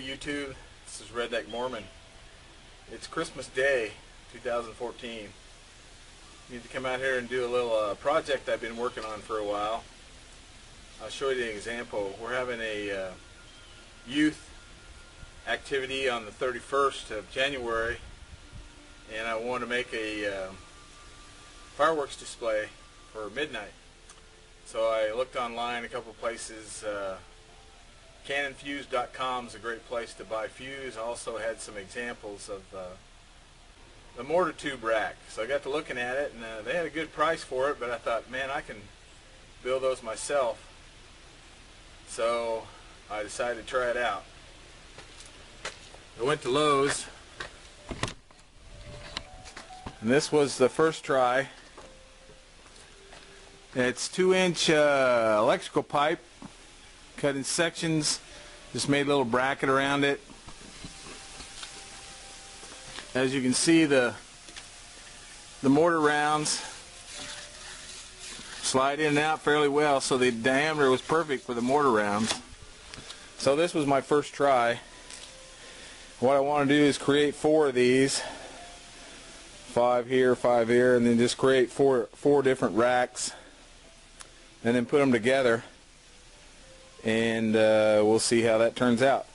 YouTube. This is Redneck Mormon. It's Christmas Day 2014. Need to come out here and do a little project I've been working on for a while. I'll show you the example. We're having a youth activity on the 31st of January, and I want to make a fireworks display for midnight. So I looked online a couple places. Cannonfuse.com is a great place to buy fuse. I also had some examples of the mortar tube rack. So I got to looking at it, and they had a good price for it, but I thought, man, I can build those myself. So I decided to try it out. I went to Lowe's, and this was the first try. It's 2-inch electrical pipe, cut in sections, just made a little bracket around it. As you can see, the mortar rounds slide in and out fairly well, so the diameter was perfect for the mortar rounds. So this was my first try. What I want to do is create 4 of these, 5 here, 5 here, and then just create four different racks, and then put them together, and we'll see how that turns out.